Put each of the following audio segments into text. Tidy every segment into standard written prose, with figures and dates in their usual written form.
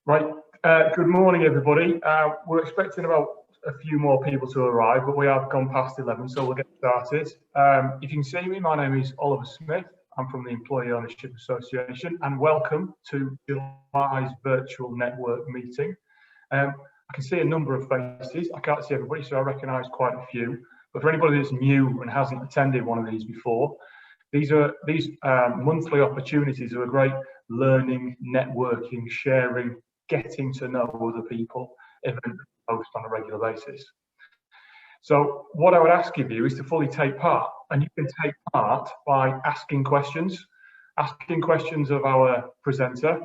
Right, good morning everybody. We're expecting about a few more people to arrive, but we have gone past 11, so we'll get started. If you can see me, my name is Oliver Smith. I'm from the Employee Ownership Association, and welcome to July's virtual network meeting. I can see a number of faces. I can't see everybody, so I recognise quite a few. But for anybody that's new and hasn't attended one of these before, these monthly opportunities are a great learning, networking, sharing, getting to know other people, event host on a regular basis. So what I would ask of you is to fully take part, and you can take part by asking questions of our presenter,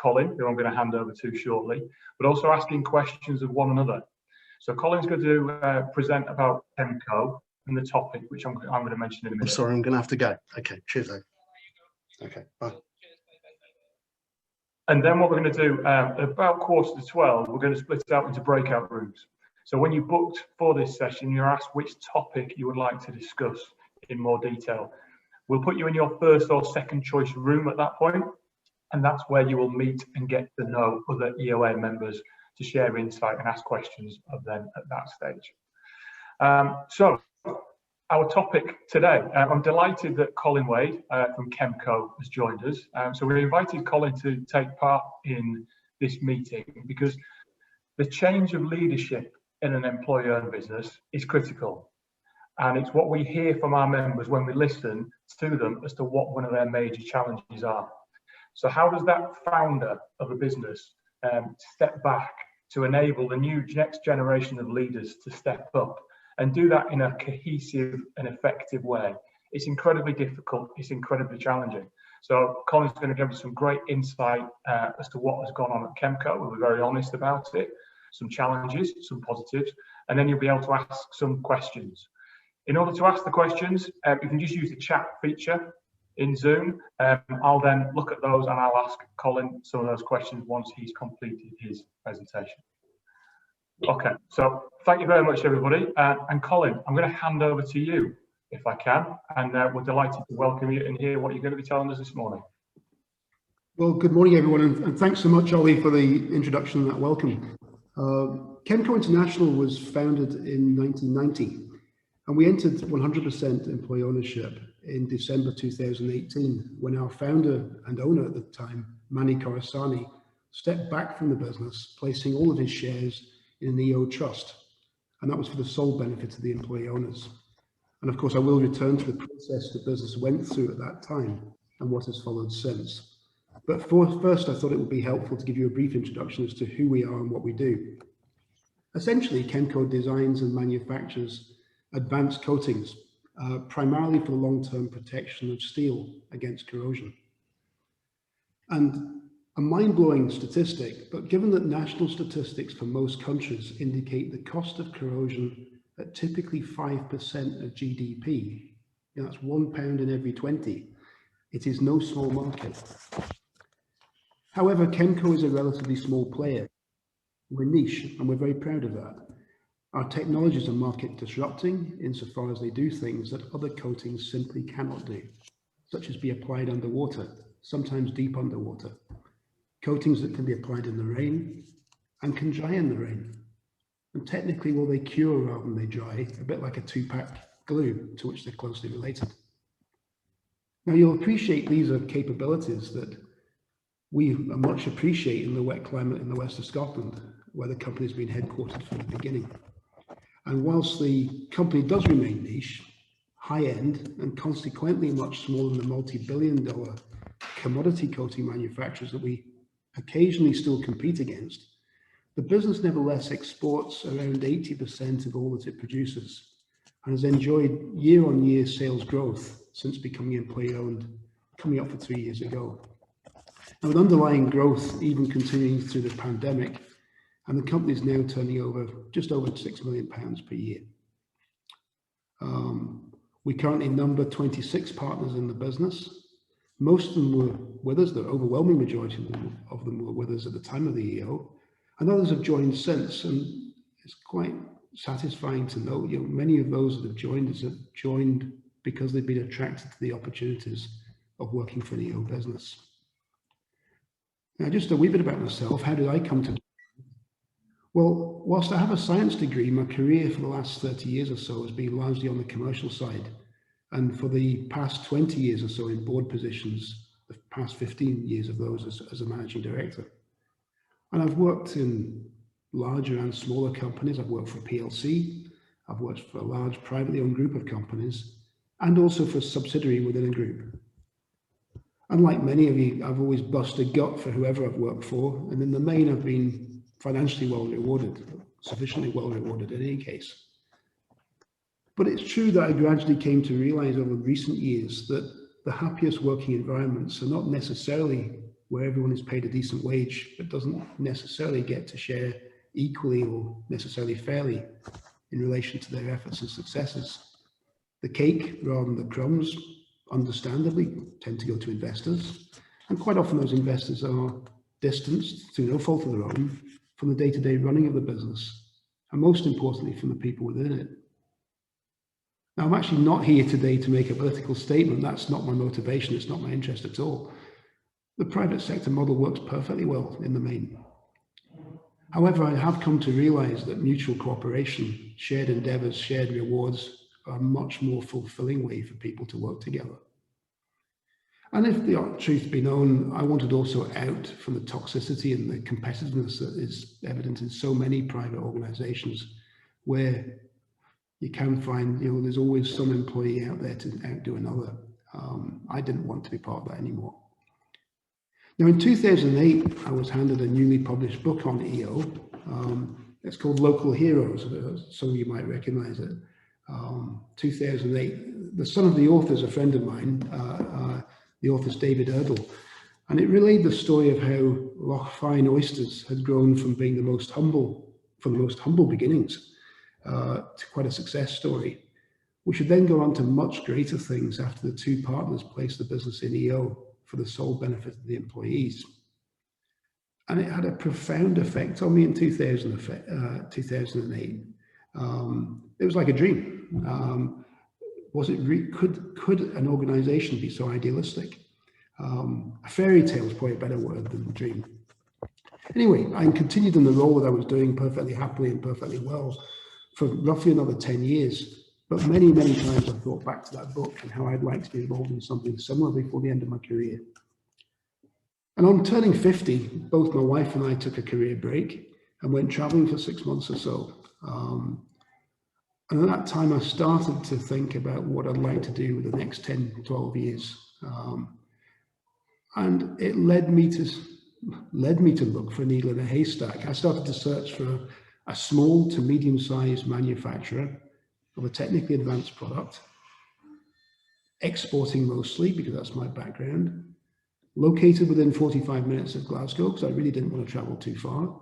Colin, who I'm going to hand over to shortly, but also asking questions of one another. So Colin's going to present about Chemco and the topic, which I'm going to mention in a minute. I'm sorry, I'm going to have to go. Okay, cheers. Okay, bye. And then what we're going to do, about 11:45, we're going to split it out into breakout rooms. So when you booked for this session, you're asked which topic you would like to discuss in more detail. We'll put you in your first or second choice room at that point, and that's where you will meet and get to know other EOA members to share insight and ask questions of them at that stage. So our topic today, I'm delighted that Colin Wade from Chemco has joined us. So we invited Colin to take part in this meeting because the change of leadership in an employer-owned business is critical. And it's what we hear from our members when we listen to them as to what one of their major challenges are. So how does that founder of a business step back to enable the next generation of leaders to step up and do that in a cohesive and effective way? It's incredibly difficult, it's incredibly challenging. So Colin's going to give us some great insight as to what has gone on at Chemco. We'll be very honest about it, some challenges, some positives, and then you'll be able to ask some questions. In order to ask the questions, you can just use the chat feature in Zoom. I'll then look at those and I'll ask Colin some of those questions once he's completed his presentation. Okay, so thank you very much, everybody. And Colin, I'm going to hand over to you, if I can, and we're delighted to welcome you and hear what you're going to be telling us this morning. Well, good morning, everyone, and thanks so much, Ollie, for the introduction and that welcome. Chemco International was founded in 1990, and we entered 100% employee ownership in December 2018, when our founder and owner at the time, Manny Khorasani, stepped back from the business, placing all of his shares in an EO trust, and that was for the sole benefit of the employee owners. And of course, I will return to the process the business went through at that time and what has followed since. But first, I thought it would be helpful to give you a brief introduction as to who we are and what we do. Essentially, Chemco designs and manufactures advanced coatings, primarily for the long-term protection of steel against corrosion. And a mind-blowing statistic, but given that national statistics for most countries indicate the cost of corrosion at typically 5% of GDP, that's £1 in every 20, it is no small market. However, Chemco is a relatively small player. We're niche, and we're very proud of that. Our technologies are market disrupting insofar as they do things that other coatings simply cannot do, such as be applied underwater, sometimes deep underwater. Coatings that can be applied in the rain and can dry in the rain. And technically, well, they cure rather than they dry, a bit like a two-pack glue to which they're closely related. Now, you'll appreciate these are capabilities that we much appreciate in the wet climate in the west of Scotland, where the company's been headquartered from the beginning. And whilst the company does remain niche, high-end, and consequently much smaller than the multi-billion-dollar commodity coating manufacturers that we occasionally still compete against, the business nevertheless exports around 80% of all that it produces and has enjoyed year-on-year sales growth since becoming employee-owned, coming up for 3 years ago. And with underlying growth even continuing through the pandemic, and the company is now turning over just over £6 million per year. We currently number 26 partners in the business. Most of them were with us, the overwhelming majority of them were with us at the time of the EO, and others have joined since, and it's quite satisfying to note, many of those that have joined us have joined because they've been attracted to the opportunities of working for an EO business. Now, just a wee bit about myself. How did I come to? Well, whilst I have a science degree, my career for the last 30 years or so has been largely on the commercial side. And for the past 20 years or so in board positions, the past 15 years of those as a managing director. And I've worked in larger and smaller companies. I've worked for a PLC, I've worked for a large privately owned group of companies, and also for a subsidiary within a group. Unlike many of you, I've always busted a gut for whoever I've worked for, and in the main I've been financially well rewarded, sufficiently well rewarded in any case. But it's true that I gradually came to realize over recent years that the happiest working environments are not necessarily where everyone is paid a decent wage, but doesn't necessarily get to share equally or necessarily fairly in relation to their efforts and successes. The cake rather than the crumbs, understandably, tend to go to investors. And quite often those investors are distanced, through no fault of their own, from the day-to-day running of the business, and most importantly, from the people within it. Now, I'm actually not here today to make a political statement. That's not my motivation. It's not my interest at all. The private sector model works perfectly well in the main. However, I have come to realize that mutual cooperation, shared endeavors, shared rewards are a much more fulfilling way for people to work together. And if the truth be known, I wanted also out from the toxicity and the competitiveness that is evident in so many private organizations, where you can find, there's always some employee out there to outdo another. I didn't want to be part of that anymore. Now, in 2008, I was handed a newly published book on EO. It's called Local Heroes. Some of you might recognize it. 2008. The son of the author is a friend of mine. The author's David Erdl. And it relayed the story of how Loch Fyne oysters had grown from being the most humble beginnings to quite a success story, which would then go on to much greater things after the two partners placed the business in EO for the sole benefit of the employees. And it had a profound effect on me in 2008. It was like a dream. Could an organization be so idealistic? A fairy tale is probably a better word than dream. Anyway, I continued in the role that I was doing perfectly happily and perfectly well for roughly another 10 years. But many, many times I thought back to that book and how I'd like to be involved in something similar before the end of my career. And on turning 50, both my wife and I took a career break and went traveling for 6 months or so. And at that time, I started to think about what I'd like to do with the next 10, 12 years. And it led me to look for a needle in a haystack. I started to search for a small to medium-sized manufacturer of a technically advanced product, exporting mostly because that's my background, located within 45 minutes of Glasgow because I really didn't want to travel too far,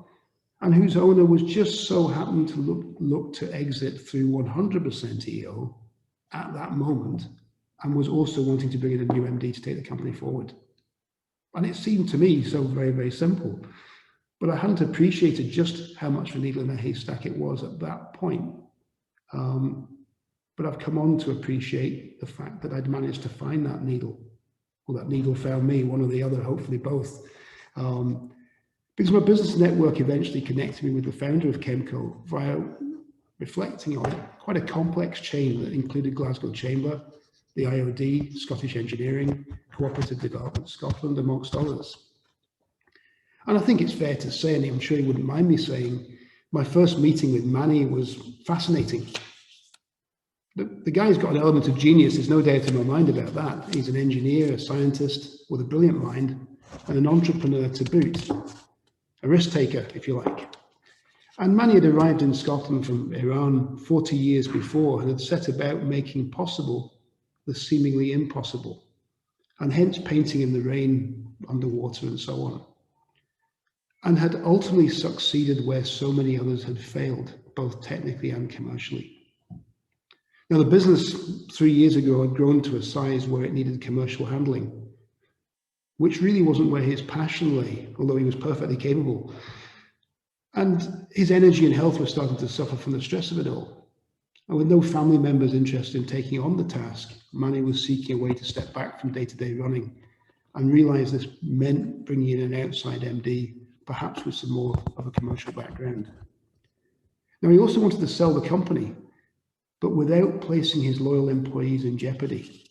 and whose owner was just so happened to look to exit through 100% EO at that moment, and was also wanting to bring in a new MD to take the company forward. And it seemed to me so very, very simple, but I hadn't appreciated just how much of a needle in a haystack it was at that point. But I've come on to appreciate the fact that I'd managed to find that needle, or that needle found me, one or the other, hopefully both. Because my business network eventually connected me with the founder of Chemco via reflecting on it, quite a complex chain that included Glasgow Chamber, the IOD, Scottish Engineering, Cooperative Development Scotland, amongst others. And I think it's fair to say, and I'm sure you wouldn't mind me saying, my first meeting with Manny was fascinating. The guy's got an element of genius, there's no doubt in my mind about that. He's an engineer, a scientist with a brilliant mind, and an entrepreneur to boot. A risk taker, if you like. And Manny had arrived in Scotland from Iran 40 years before and had set about making possible the seemingly impossible, and hence painting in the rain, underwater, and so on. And had ultimately succeeded where so many others had failed, both technically and commercially. Now, the business 3 years ago had grown to a size where it needed commercial handling, which really wasn't where his passion lay, although he was perfectly capable. And his energy and health were starting to suffer from the stress of it all. And with no family members interested in taking on the task, Manny was seeking a way to step back from day-to-day running and realised this meant bringing in an outside MD, perhaps with some more of a commercial background. Now, he also wanted to sell the company, but without placing his loyal employees in jeopardy.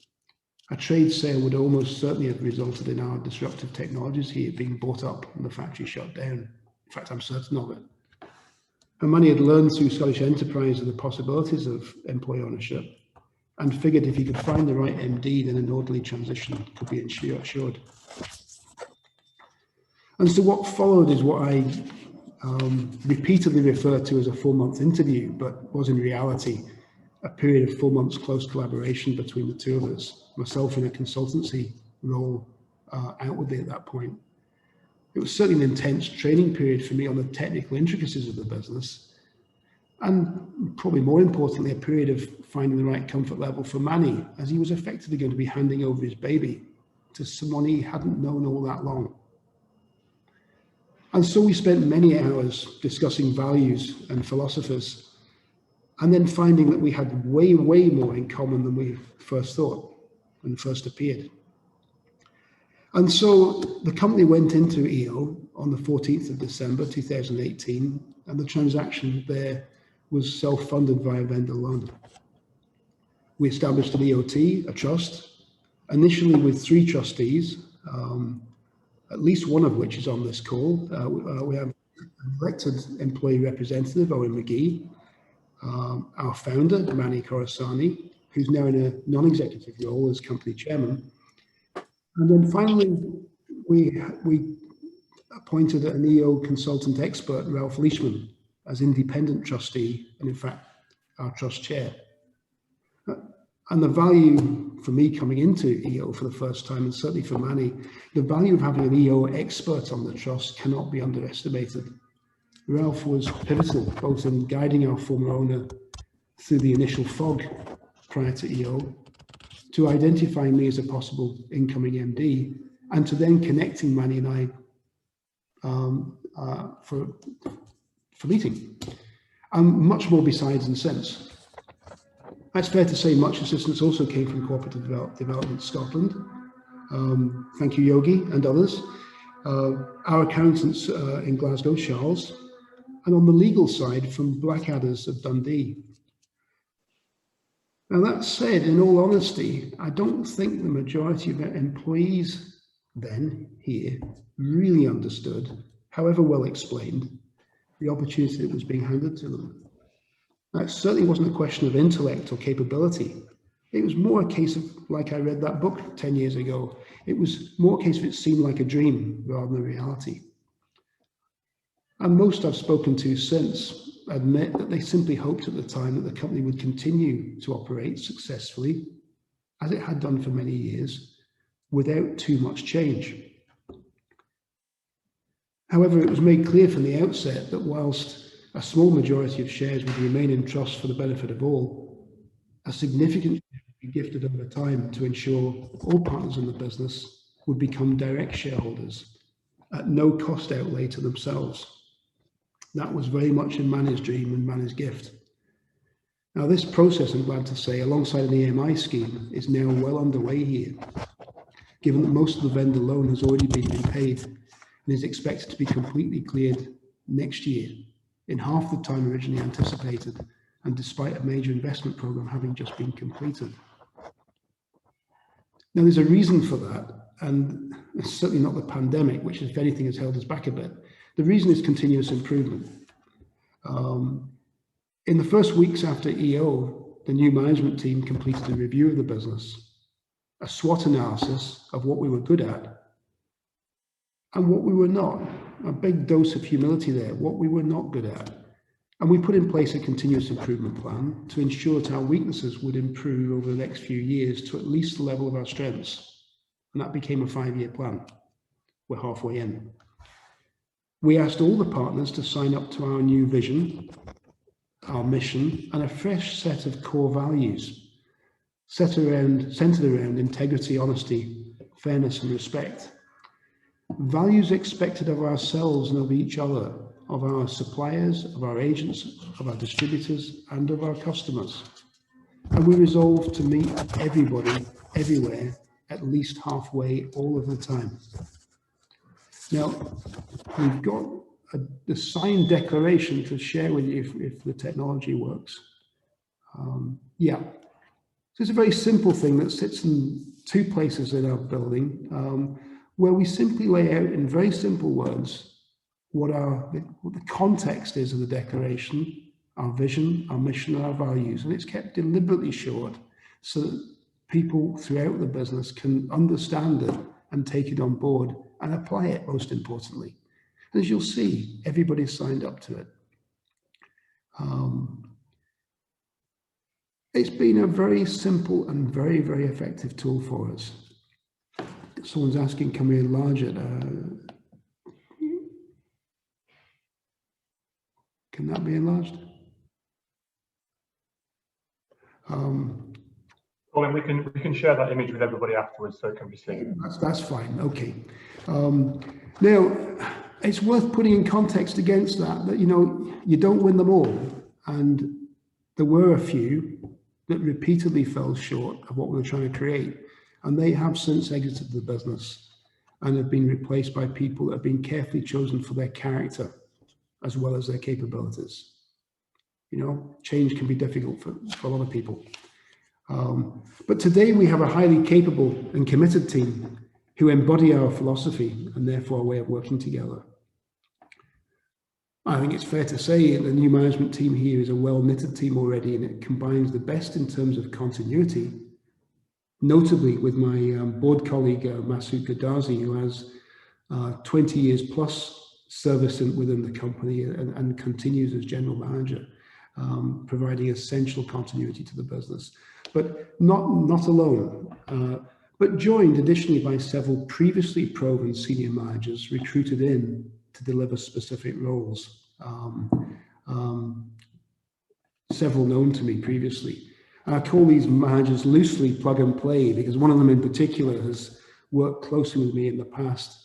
A trade sale would almost certainly have resulted in our disruptive technologies here being bought up and the factory shut down. In fact, I'm certain of it. And Manny had learned through Scottish Enterprise of the possibilities of employee ownership and figured if he could find the right MD, then an orderly transition could be assured. And so what followed is what I repeatedly referred to as a 4-month interview, but was in reality a period of 4 months close collaboration between the two of us, myself in a consultancy role outwardly at that point. It was certainly an intense training period for me on the technical intricacies of the business, and probably more importantly, a period of finding the right comfort level for Manny, as he was effectively going to be handing over his baby to someone he hadn't known all that long. And so we spent many hours discussing values and philosophers, and then finding that we had way, way more in common than we first thought when first appeared. And so the company went into EO on the 14th of December 2018, and the transaction there was self-funded via vendor loan. We established an EOT, a trust, initially with 3 trustees, at least one of which is on this call. We have an elected employee representative, Owen McGee, our founder, Manny Khorasani, who's now in a non-executive role as company chairman. And then finally, we appointed an EO consultant expert, Ralph Leishman, as independent trustee, and in fact, our trust chair. And the value for me coming into EO for the first time, and certainly for Manny, the value of having an EO expert on the trust cannot be underestimated. Ralph was pivotal, both in guiding our former owner through the initial fog prior to EO, to identifying me as a possible incoming MD, and to then connecting Manny and I for meeting. And much more besides and since. It's fair to say much assistance also came from Cooperative Development Scotland. Thank you, Yogi, and others. Our accountants in Glasgow, Charles, and on the legal side from Blackadders of Dundee. Now that said, in all honesty, I don't think the majority of our employees then here really understood, however well explained, the opportunity that was being handed to them. Now, it certainly wasn't a question of intellect or capability. It was more a case of, like I read that book 10 years ago, it was more a case of it seemed like a dream rather than a reality. And most I've spoken to since admit that they simply hoped at the time that the company would continue to operate successfully, as it had done for many years, without too much change. However, it was made clear from the outset that whilst a small majority of shares would remain in trust for the benefit of all, a significant share would be gifted over time to ensure all partners in the business would become direct shareholders at no cost outlay to themselves. That was very much in Manny's dream and Manny's gift. Now this process, I'm glad to say, alongside an EMI scheme, is now well underway here, given that most of the vendor loan has already been repaid and is expected to be completely cleared next year, in half the time originally anticipated, and despite a major investment program having just been completed. Now there's a reason for that, and it's certainly not the pandemic, which if anything has held us back a bit. The reason is continuous improvement. In the first weeks after EO, the new management team completed a review of the business, a SWOT analysis of what we were good at and what we were not. A big dose of humility there, what we were not good at. And we put in place a continuous improvement plan to ensure that our weaknesses would improve over the next few years to at least the level of our strengths. And that became a 5-year plan. We're halfway in. We asked all the partners to sign up to our new vision, our mission, and a fresh set of core values centered around integrity, honesty, fairness, and respect. Values expected of ourselves and of each other, of our suppliers, of our agents, of our distributors, and of our customers. And we resolved to meet everybody, everywhere, at least halfway all of the time. Now, we've got the signed declaration to share with you if the technology works. Yeah, so it's a very simple thing that sits in two places in our building, where we simply lay out in very simple words what the context is of the declaration, our vision, our mission, and our values. And it's kept deliberately short so that people throughout the business can understand it and take it on board and apply it, most importantly. And as you'll see, everybody's signed up to it. It's been a very simple and very, very effective tool for us. Someone's asking, can we enlarge it? Can that be enlarged? Colin, we can share that image with everybody afterwards so it can be seen. That's fine, okay. Now, it's worth putting in context against that, you know, you don't win them all. And there were a few that repeatedly fell short of what we were trying to create. And they have since exited the business and have been replaced by people that have been carefully chosen for their character as well as their capabilities. You know, change can be difficult for a lot of people. But today we have a highly capable and committed team who embody our philosophy and therefore our way of working together. I think it's fair to say the new management team here is a well-knitted team already, and it combines the best in terms of continuity, notably with my board colleague, Masoud Gaddazi, who has 20 years plus service within the company and continues as general manager, providing essential continuity to the business. But not alone, but joined additionally by several previously proven senior managers recruited in to deliver specific roles, several known to me previously. And I call these managers loosely plug and play because one of them in particular has worked closely with me in the past.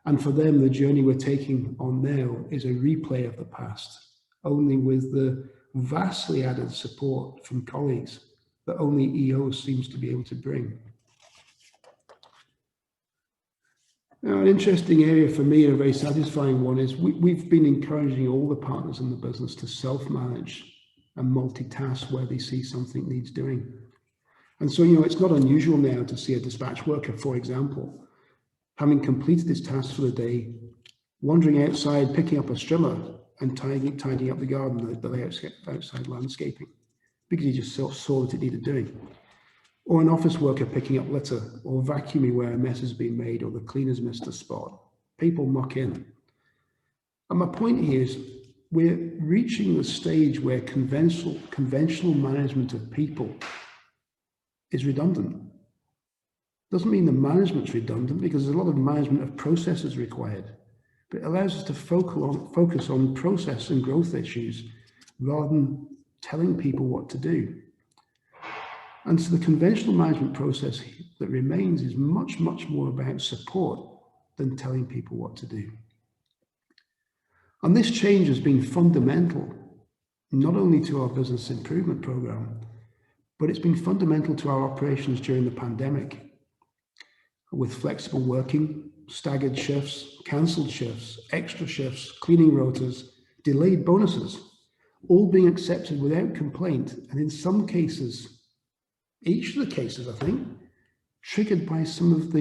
And for them, the journey we're taking on now is a replay of the past, only with the vastly added support from colleagues that only EO seems to be able to bring. Now, an interesting area for me and a very satisfying one is we've been encouraging all the partners in the business to self-manage and multitask where they see something needs doing. And so, you know, it's not unusual now to see a dispatch worker, for example, having completed his task for the day, wandering outside, picking up a strimmer and tidying up the garden, the outside landscaping, because he just saw that it needed doing. Or an office worker picking up litter, or vacuuming where a mess has been made, or the cleaner's missed a spot. People muck in. And my point here is we're reaching the stage where conventional management of people is redundant. Doesn't mean the management's redundant, because there's a lot of management of processes required. But it allows us to focus on process and growth issues rather than telling people what to do. And so the conventional management process that remains is much, much more about support than telling people what to do. And this change has been fundamental, not only to our business improvement program, but it's been fundamental to our operations during the pandemic, with flexible working, staggered shifts, cancelled shifts, extra shifts, cleaning rotas, delayed bonuses, all being accepted without complaint, and in some cases, each of the cases, I think, triggered by some of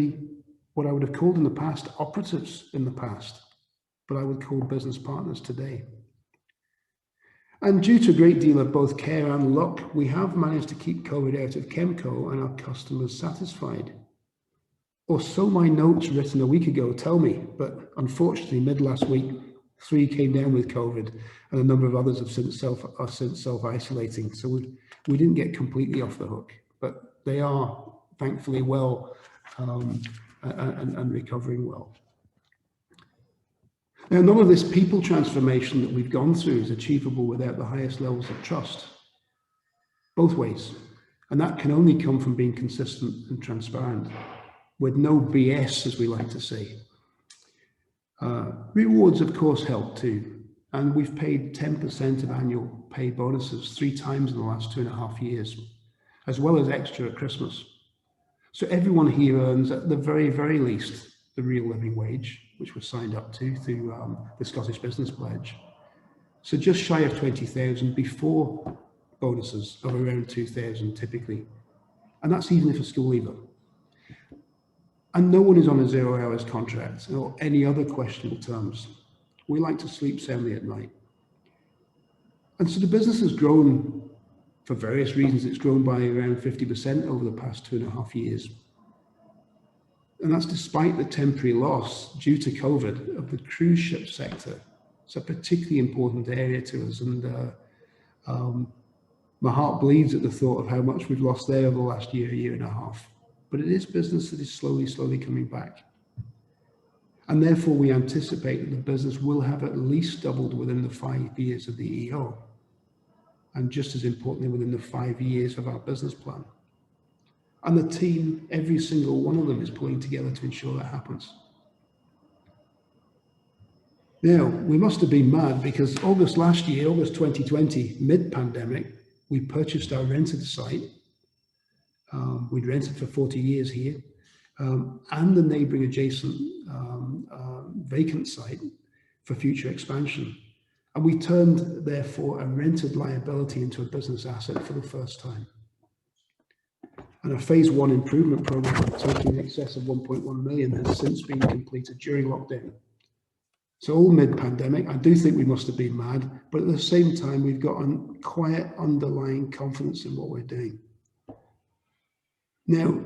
what I would have called in the past operatives in the past, but I would call business partners today. And due to a great deal of both care and luck, we have managed to keep COVID out of Chemco and our customers satisfied. Or so my notes written a week ago tell me, but unfortunately mid last week, 3 came down with COVID and a number of others have since self-isolating. So we didn't get completely off the hook, but they are thankfully well and recovering well. Now, none of this people transformation that we've gone through is achievable without the highest levels of trust, both ways. And that can only come from being consistent and transparent, with no BS, as we like to say. Rewards, of course, help too. And we've paid 10% of annual pay bonuses 3 times in the last 2.5 years, as well as extra at Christmas. So everyone here earns, at the very, very least, the real living wage, which was signed up to through the Scottish Business Pledge. So just shy of 20,000 before bonuses of around 2,000 typically. And that's even if a school leaver. And no one is on a 0 hours contract or any other questionable terms. We like to sleep soundly at night. And so the business has grown for various reasons. It's grown by around 50% over the past 2.5 years. And that's despite the temporary loss due to COVID of the cruise ship sector. It's a particularly important area to us, and my heart bleeds at the thought of how much we've lost there over the last year and a half. But it is business that is slowly coming back. And therefore we anticipate that the business will have at least doubled within the 5 years of the EO. And just as importantly, within the 5 years of our business plan. And the team, every single one of them, is pulling together to ensure that happens. Now, we must have been mad because August last year, August 2020, mid-pandemic, we purchased our rented site. We'd rented for 40 years here, and the neighbouring adjacent vacant site for future expansion. And we turned, therefore, a rented liability into a business asset for the first time. And a phase 1 improvement programme totaling in excess of 1.1 million has since been completed during lockdown. So all mid-pandemic, I do think we must have been mad, but at the same time, we've got a quiet underlying confidence in what we're doing. Now,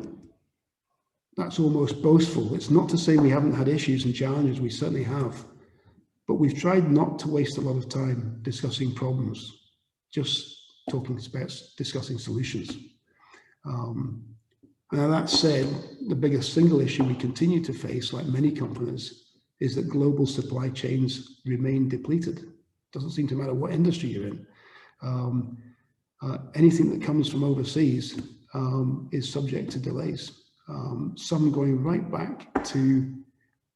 that's almost boastful. It's not to say we haven't had issues and challenges, we certainly have. But we've tried not to waste a lot of time discussing problems, just talking about discussing solutions. Now that said, the biggest single issue we continue to face, like many companies, is that global supply chains remain depleted. Doesn't seem to matter what industry you're in. Anything that comes from overseas is subject to delays. Some going right back to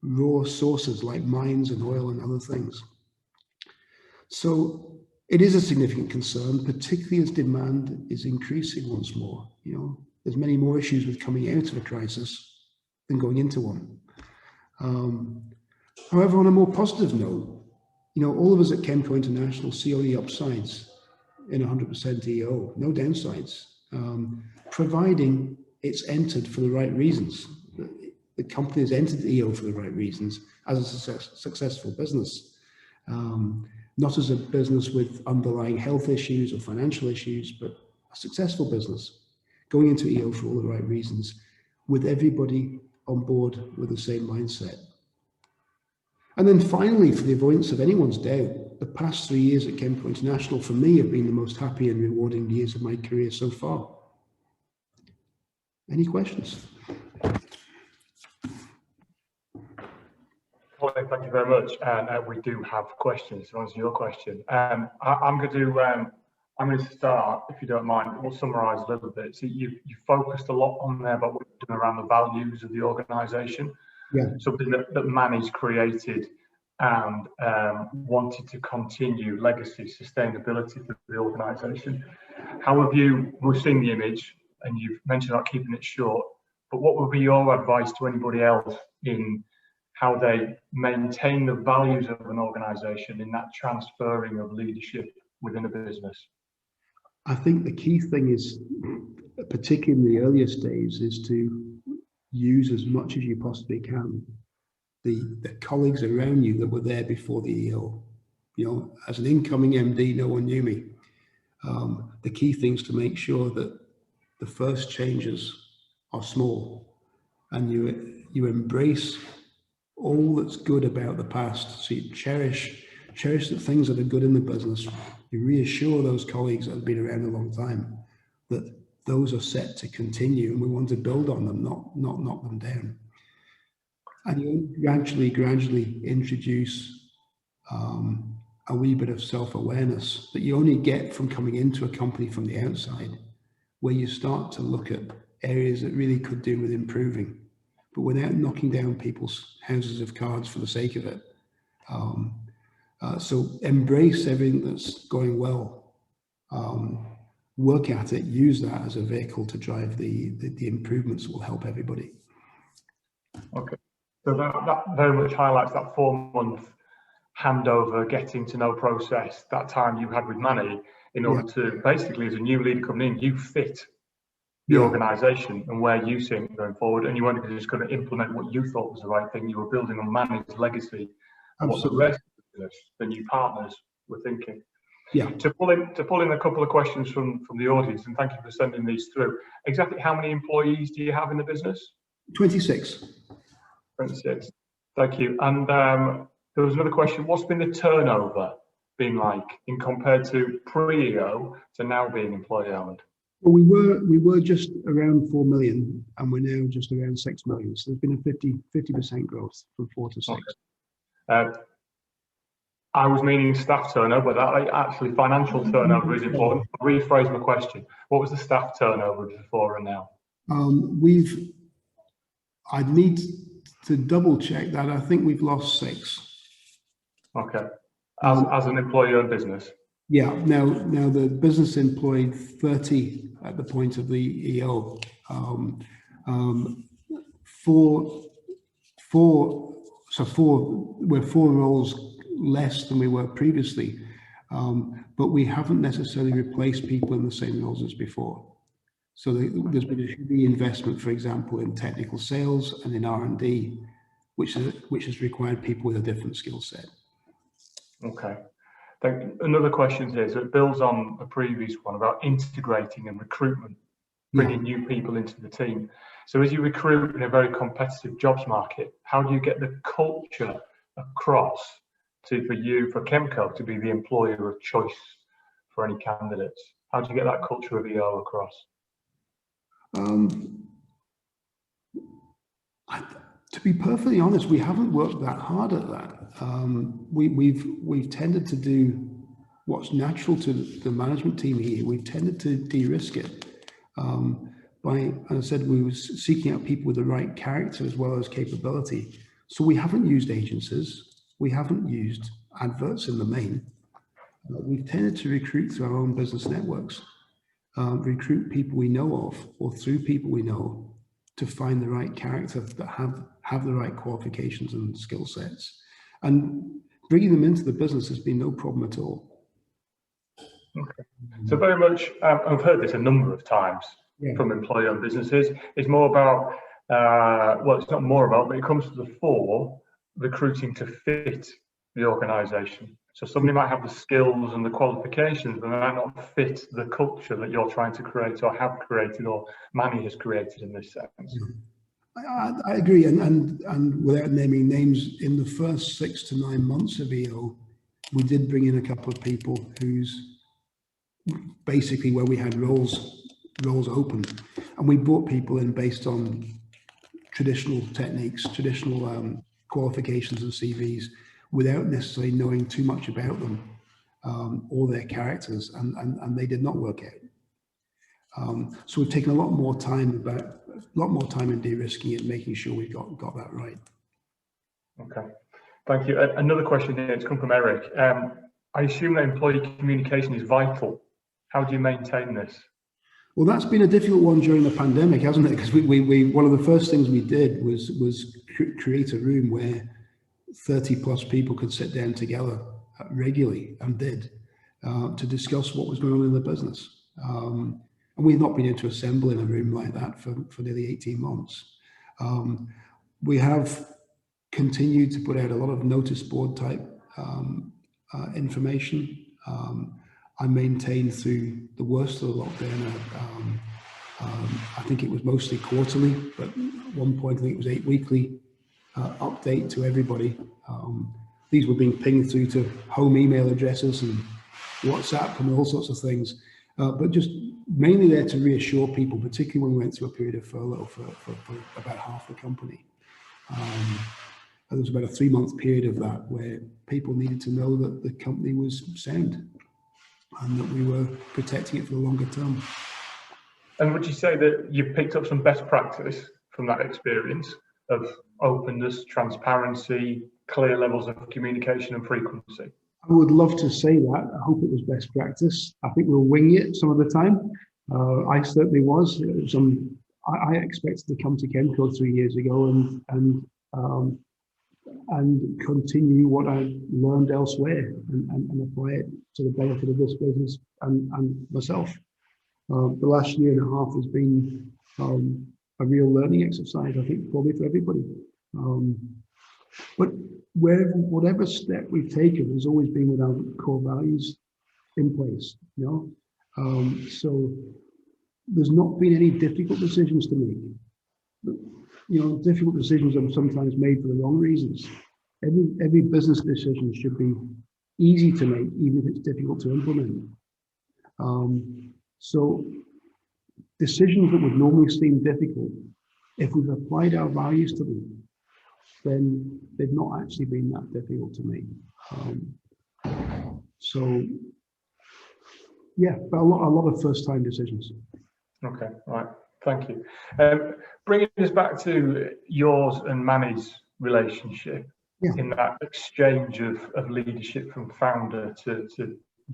raw sources like mines and oil and other things. So it is a significant concern, particularly as demand is increasing once more. You know, there's many more issues with coming out of a crisis than going into one. However, on a more positive note, you know, all of us at Chemco International see only upsides in 100% EO, no downsides, providing it's entered for the right reasons. The company has entered EO for the right reasons as a successful business, not as a business with underlying health issues or financial issues, but a successful business going into EO for all the right reasons, with everybody on board with the same mindset. And then finally, for the avoidance of anyone's doubt, the past 3 years at Chemco International for me have been the most happy and rewarding years of my career so far. Any questions? Colin, thank you very much. We do have questions to answer your question. I'm going to start, if you don't mind. We'll summarise a little bit. So you focused a lot on there about what you're doing around the values of the organisation. Yeah. Something that Manny's created and wanted to continue legacy sustainability for the organisation. How have you, we've seen the image and you've mentioned about keeping it short, but what would be your advice to anybody else in how they maintain the values of an organisation in that transferring of leadership within a business? I think the key thing is, particularly in the earliest days, is to use as much as you possibly can the colleagues around you that were there before the EO. You know, as an incoming MD, no one knew me. The key thing is to make sure that the first changes are small and you embrace all that's good about the past. So you cherish the things that are good in the business. You reassure those colleagues that have been around a long time that those are set to continue and we want to build on them, not knock them down. And you gradually introduce a wee bit of self-awareness that you only get from coming into a company from the outside, where you start to look at areas that really could do with improving, but without knocking down people's houses of cards for the sake of it. So embrace everything that's going well. work at it, use that as a vehicle to drive the improvements that will help everybody. Okay, so that very much highlights that 4-month handover, getting to know process, that time you had with Manny, in order to basically, as a new leader coming in, you fit the organisation and where you see it going forward, and you weren't just going to implement what you thought was the right thing. You were building on Manny's legacy and what the rest of the business, the new partners, were thinking. Yeah. To pull in a couple of questions from the audience, and thank you for sending these through. Exactly how many employees do you have in the business? 26. 26. Thank you. And there was another question. What's been the turnover been like in compared to pre-EO to now being employee owned? Well, we were just around 4 million, and we're now just around 6 million. So there's been a 50% growth from 4 to 6. Okay. I was meaning staff turnover, but that actually financial turnover is important. I'll rephrase my question. What was the staff turnover before and now? I'd need to double check that. I think we've lost 6. Okay. As an employee-owned business? Yeah. Now the business employed 30 at the point of the EO. We're 4 roles less than we were previously, but we haven't necessarily replaced people in the same roles as before. So there's been a heavy investment, for example, in technical sales and in R&D, which has required people with a different skill set. Okay. Another question here, so it builds on a previous one about integrating and recruitment, bringing new people into the team. So as you recruit in a very competitive jobs market, how do you get the culture across for Chemco to be the employer of choice for any candidates? How do you get that culture of EO across? To be perfectly honest, we haven't worked that hard at that. We've tended to do what's natural to the management team here. We've tended to de-risk it. As I said, we were seeking out people with the right character as well as capability. So we haven't used agencies. We haven't used adverts in the main. We've tended to recruit through our own business networks, recruit people we know of or through people we know to find the right character that have the right qualifications and skill sets. And bringing them into the business has been no problem at all. Okay. So very much, I've heard this a number of times from employee-owned businesses. It's more about, well, it's not more about, but it comes to the fore, recruiting to fit the organisation. So somebody might have the skills and the qualifications, but they might not fit the culture that you're trying to create or have created or Manny has created in this sense. I agree, and without naming names, in the first 6 to 9 months of EO, we did bring in a couple of people who's basically where we had roles open, and we brought people in based on traditional techniques, traditional qualifications and CVs, without necessarily knowing too much about them or their characters, and they did not work out. So we've taken a lot more time in de-risking it, making sure we got that right. Okay, thank you. Another question here, it's come from Eric. I assume that employee communication is vital. How do you maintain this? Well, that's been a difficult one during the pandemic, hasn't it? Because we one of the first things we did was create a room where 30 plus people could sit down together regularly and did to discuss what was going on in the business. And we've not been able to assemble in a room like that for nearly 18 months. We have continued to put out a lot of notice board type information. I maintained through the worst of the lockdown. I think it was mostly quarterly, but at one point I think it was 8 weekly update to everybody. These were being pinged through to home email addresses and WhatsApp and all sorts of things, but just mainly there to reassure people, particularly when we went through a period of furlough for about half the company. There was about a 3-month period of that where people needed to know that the company was sound and that we were protecting it for the longer term. And would you say that you've picked up some best practice from that experience of openness, transparency, clear levels of communication and frequency? I would love to say that. I hope it was best practice. I think we'll wing it some of the time. I certainly was. I expected to come to Chemco 3 years ago and continue what I learned elsewhere and apply it to the benefit of this business and myself. The last year and a half has been a real learning exercise, I think, probably for everybody. But whatever step we've taken has always been with our core values in place, you know. So there's not been any difficult decisions to make. You know, difficult decisions are sometimes made for the wrong reasons. Every business decision should be easy to make, even if it's difficult to implement. So decisions that would normally seem difficult, if we've applied our values to them, then they've not actually been that difficult to make. So yeah, but a lot of first-time decisions. Okay, right. Thank you. Bringing us back to yours and Manny's relationship, in that exchange of leadership from founder to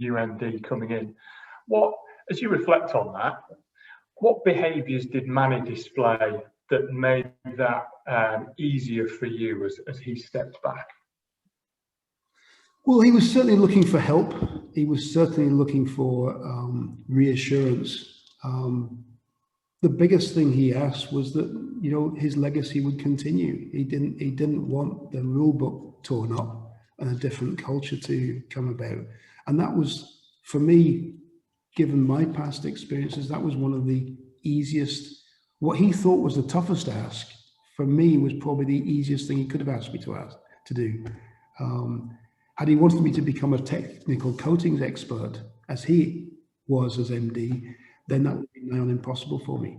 UMD coming in, as you reflect on that, what behaviours did Manny display that made that easier for you as he stepped back? Well, he was certainly looking for help. He was certainly looking for reassurance. The biggest thing he asked was that, you know, his legacy would continue. He didn't want the rule book torn up and a different culture to come about. And that was, for me, given my past experiences, that was one of the easiest. What he thought was the toughest ask, for me, was probably the easiest thing he could have asked me to do. Had he wanted me to become a technical coatings expert, as he was as MD, then that would be now impossible for me.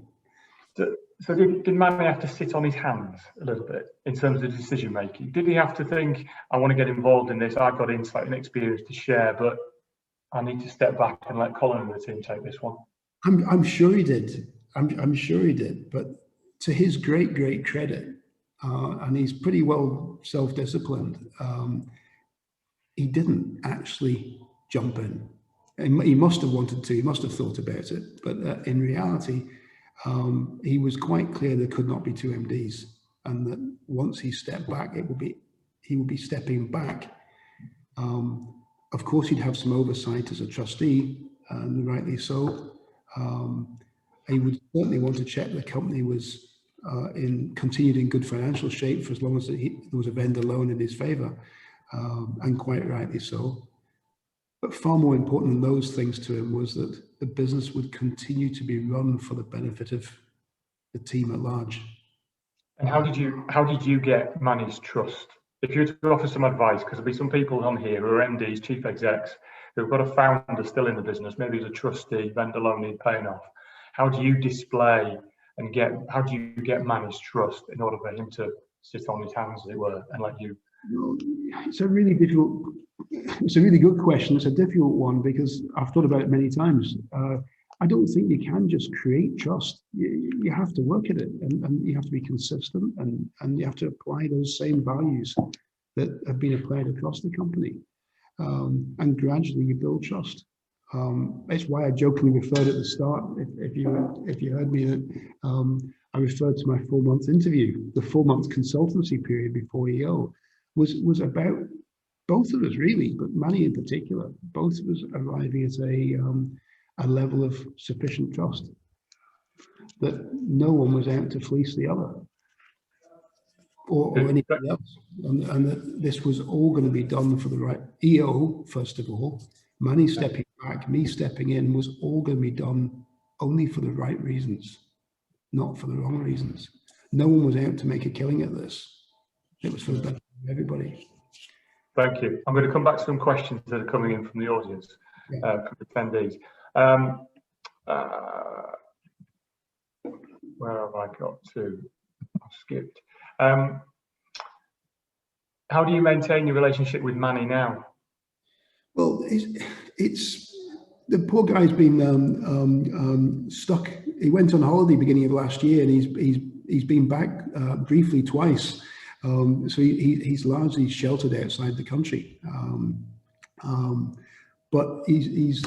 So did Manny have to sit on his hands a little bit in terms of decision making? Did he have to think, I want to get involved in this, I've got insight and experience to share, but I need to step back and let Colin and the team take this one? I'm sure he did. I'm sure he did. But to his great credit, and he's pretty well self-disciplined, he didn't actually jump in. He must have wanted to, he must have thought about it, but in reality, he was quite clear there could not be two MDs, and that once he stepped back, he would be stepping back. Of course, he'd have some oversight as a trustee, and rightly so. He would certainly want to check the company was continued in good financial shape for as long as there was a vendor loan in his favour, and quite rightly so. But far more important than those things to him was that the business would continue to be run for the benefit of the team at large. And how did you get Manny's trust? If you were to offer some advice, because there'll be some people on here who are MDs, chief execs, who've got a founder still in the business, maybe as a trustee, vendor loan need paying off. How do you display and how do you get Manny's trust in order for him to sit on his hands, as it were, and let you? It's a really good question. It's a difficult one because I've thought about it many times. I don't think you can just create trust. You have to work at it, and you have to be consistent, and you have to apply those same values that have been applied across the company. And gradually you build trust. That's why I jokingly referred at the start, if you heard me, I referred to my 4-month interview. The 4-month consultancy period before EO was about both of us really, but Manny in particular, both of us arriving at a level of sufficient trust that no one was out to fleece the other or anybody else, and that this was all going to be done for the right. EO, first of all, Manny stepping back, me stepping in, was all going to be done only for the right reasons, not for the wrong reasons. No one was out to make a killing at this. It was for the benefit of everybody. Thank you. I'm going to come back to some questions that are coming in from the audience, from the attendees. Where have I got to? I've skipped. How do you maintain your relationship with Manny now? Well, it's the poor guy's been stuck. He went on holiday beginning of last year, and he's been back briefly twice. So he's largely sheltered outside the country. But he's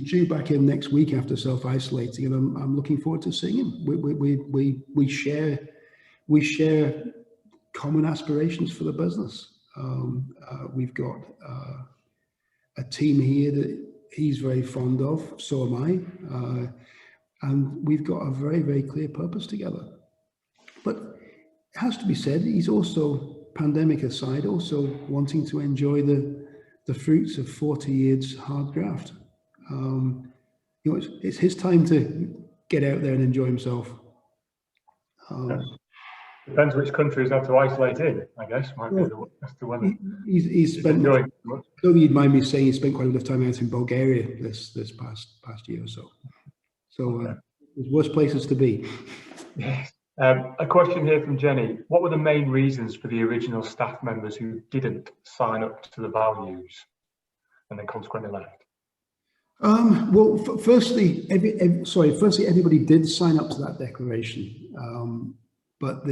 due back in next week after self-isolating, and I'm looking forward to seeing him. We share common aspirations for the business. We've got a team here that he's very fond of, so am I, and we've got a very, very clear purpose together. But it has to be said, he's also, pandemic aside, also wanting to enjoy the fruits of 40 years hard graft. It's his time to get out there and enjoy himself. Depends which countries have to isolate in, I guess. Might be that's the one. He's spent. I don't you'd mind me saying he spent quite a bit of time out in Bulgaria this past year or so. So there's worse places to be. Yes. A question here from Jenny. What were the main reasons for the original staff members who didn't sign up to the values and then consequently left? Well, firstly, everybody did sign up to that declaration. But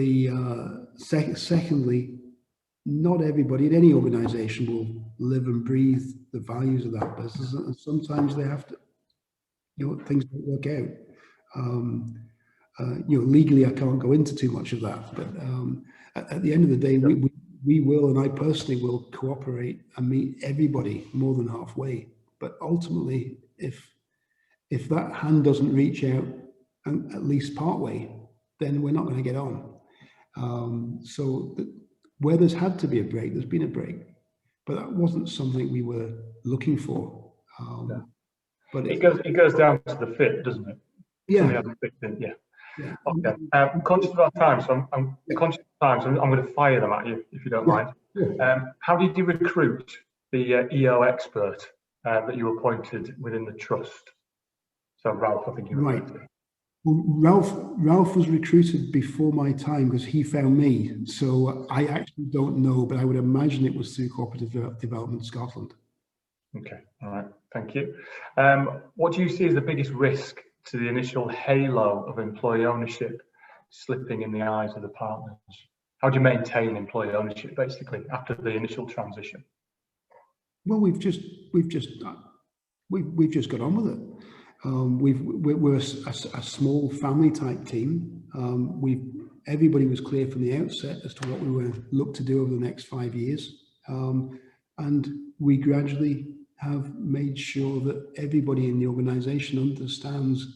secondly, not everybody in any organisation will live and breathe the values of that business, and sometimes they have to, things don't work out. Legally, I can't go into too much of that, but at the end of the day, we will, and I personally will cooperate and meet everybody more than halfway. But ultimately, if that hand doesn't reach out and at least part way, then we're not going to get on. So where there's had to be a break, there's been a break, but that wasn't something we were looking for. But it goes down to the fit, doesn't it? Yeah. Yeah. Okay. I'm conscious of our time, so I'm conscious of time, so I'm going to fire them at you if you don't mind. How did you recruit the EO expert that you appointed within the trust? So Ralph, I think you were right. Well, Ralph was recruited before my time because he found me. So I actually don't know, but I would imagine it was through Cooperative Development Scotland. Okay, all right, thank you. What do you see as the biggest risk to the initial halo of employee ownership slipping in the eyes of the partners? How do you maintain employee ownership basically after the initial transition? Well, we've just got on with it. We're a small family type team. Everybody was clear from the outset as to what we were look to do over the next 5 years, and we gradually have made sure that everybody in the organisation understands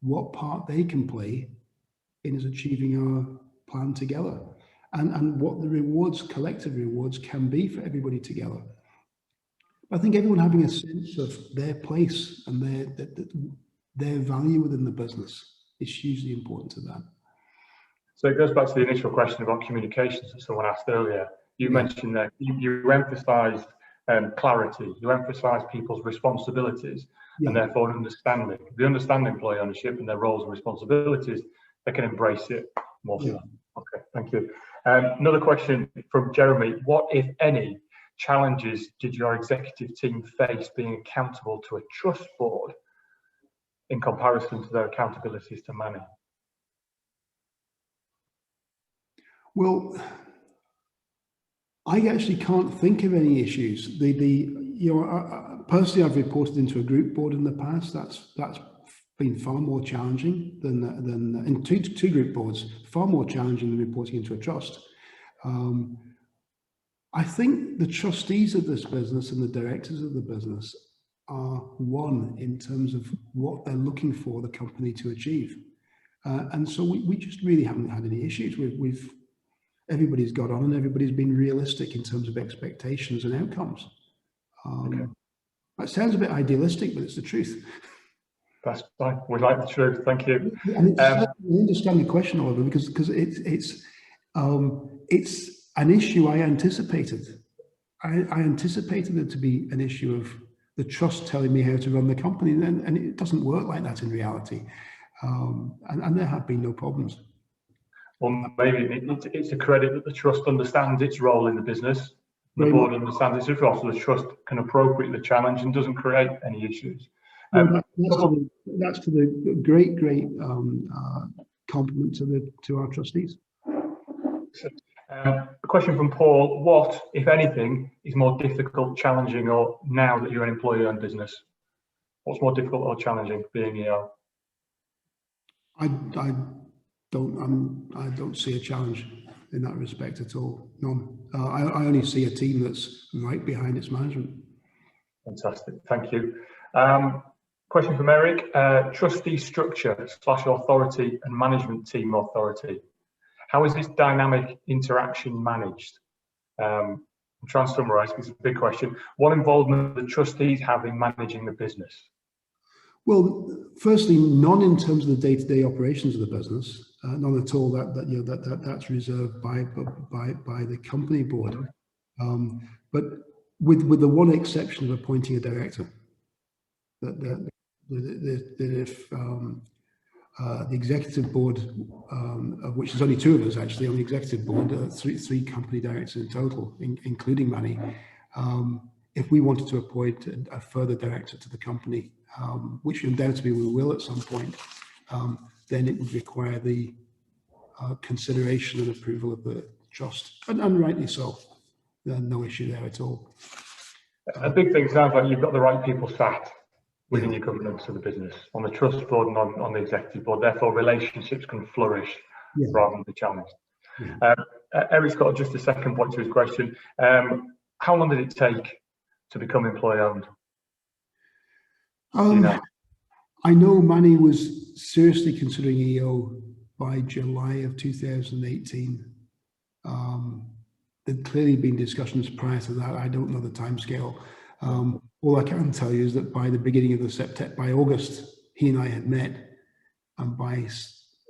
what part they can play in us achieving our plan together, and what the rewards, collective rewards, can be for everybody together. I think everyone having a sense of their place and their value within the business is hugely important to them. So it goes back to the initial question about communications that someone asked earlier. You mentioned that you emphasised clarity, you emphasise people's responsibilities and therefore understanding. If they understand employee ownership and their roles and responsibilities, they can embrace it more. Okay, thank you. Another question from Jeremy. What, if any, challenges did your executive team face being accountable to a trust board in comparison to their accountabilities to money? Well, I actually can't think of any issues. Personally, I've reported into a group board in the past. That's been far more challenging than in two group boards, far more challenging than reporting into a trust. I think the trustees of this business and the directors of the business are one in terms of what they're looking for the company to achieve. And so we just really haven't had any issues. Everybody's got on and everybody's been realistic in terms of expectations and outcomes. That sounds a bit idealistic, but it's the truth. That's fine. We like the truth. Thank you. And I understand the question, Oliver, because it's an issue I anticipated. I anticipated it to be an issue of the trust telling me how to run the company, and it doesn't work like that in reality. And there have been no problems. Well, maybe it's a credit that the trust understands its role in the business. The board understands its role, so the trust can appropriately challenge and doesn't create any issues. That's to the great compliment to our trustees. A question from Paul: what, if anything, is more difficult, challenging, or now that you're an employee-owned business? What's more difficult or challenging being EO? I don't see a challenge in that respect at all. None. I only see a team that's right behind its management. Fantastic, thank you. Question from Eric: trustee structure / authority and management team authority. How is this dynamic interaction managed? I'm trying to summarise because it's a big question. What involvement do the trustees have in managing the business? Well, firstly, none in terms of the day-to-day operations of the business. None at all. That's reserved by the company board. But with the one exception of appointing a director, that if the executive board, of which there's only 2 of us actually on the executive board, three company directors in total, including Manny. If we wanted to appoint a further director to the company, which undoubtedly we will at some point, then it would require the consideration and approval of the trust, and rightly so. No issue there at all. A big thing sounds like you've got the right people sat within your governance of the business, on the trust board and on the executive board. Therefore, relationships can flourish rather than be challenged. Eric's got just a second point to his question. How long did it take to become employee-owned? I know Manny was seriously considering EO by July of 2018. There'd clearly been discussions prior to that. I don't know the timescale. All I can tell you is that by the beginning of by August, he and I had met, and by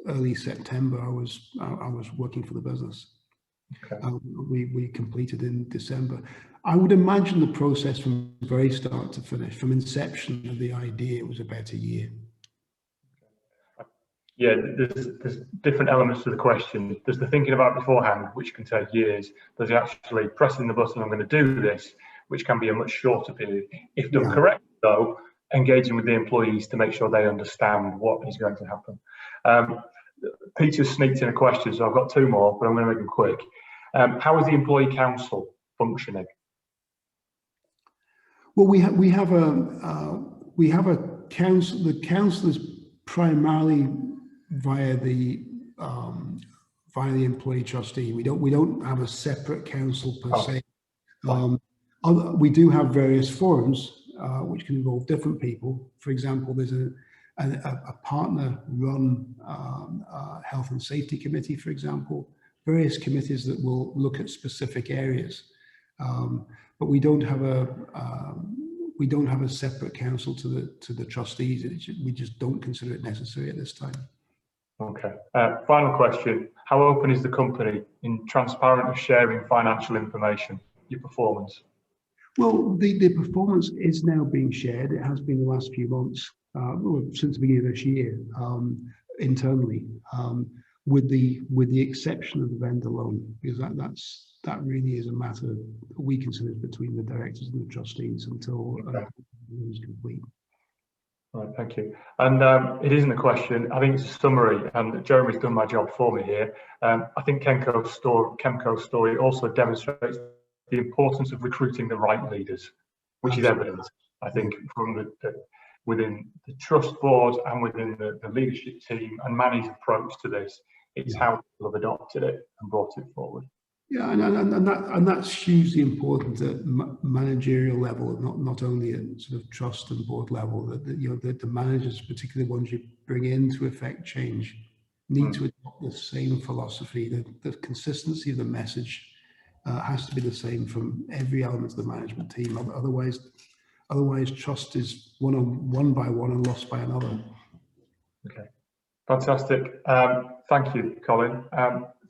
early September, I was working for the business. Okay. We completed in December. I would imagine the process from very start to finish, from inception of the idea, it was about a year. Yeah, there's different elements to the question. There's the thinking about beforehand, which can take years. There's actually pressing the button, I'm going to do this, which can be a much shorter period. If done correctly, though, engaging with the employees to make sure they understand what is going to happen. Peter sneaked in a question, so I've got 2 more, but I'm going to make them quick. How is the employee council functioning? Well, we have a council. The council is primarily via the employee trustee. We don't have a separate council per se. We do have various forums which can involve different people. For example, there's a partner-run health and safety committee, for example. Various committees that will look at specific areas, but we don't have a separate council to the trustees. We just don't consider it necessary at this time. Okay. Final question: how open is the company in transparently sharing financial information, your performance? Well, the performance is now being shared. It has been the last few months, since the beginning of this year, internally, with the exception of the vendor loan, because that really is a matter that we consider between the directors and the trustees until it is complete. Right, thank you. And it isn't a question, I think it's a summary, and Jeremy's done my job for me here. I think Chemco Story also demonstrates the importance of recruiting the right leaders, which is evident, I think, from within the trust board and within the leadership team, and Manny's approach to this. It's how people have adopted it and brought it forward. Yeah, and that's hugely important at managerial level, not only at sort of trust and board level. That the managers, particularly ones you bring in to effect change, need to adopt the same philosophy. The consistency of the message has to be the same from every element of the management team. Otherwise, trust is won by one and lost by another. Okay, fantastic. Thank you, Colin.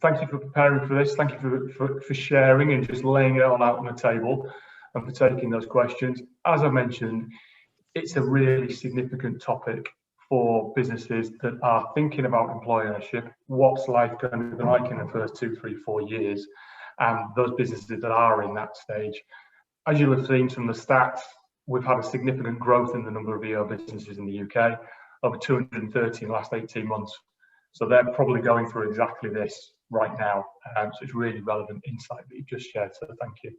Thank you for preparing for this. Thank you for sharing and just laying it all out on the table and for taking those questions. As I mentioned, it's a really significant topic for businesses that are thinking about employee ownership. What's life going to be like in the first 2, 3, 4 years? And those businesses that are in that stage. As you'll have seen from the stats, we've had a significant growth in the number of EO businesses in the UK, over 230 in the last 18 months. So they're probably going through exactly this right now. So it's really relevant insight that you've just shared, so thank you.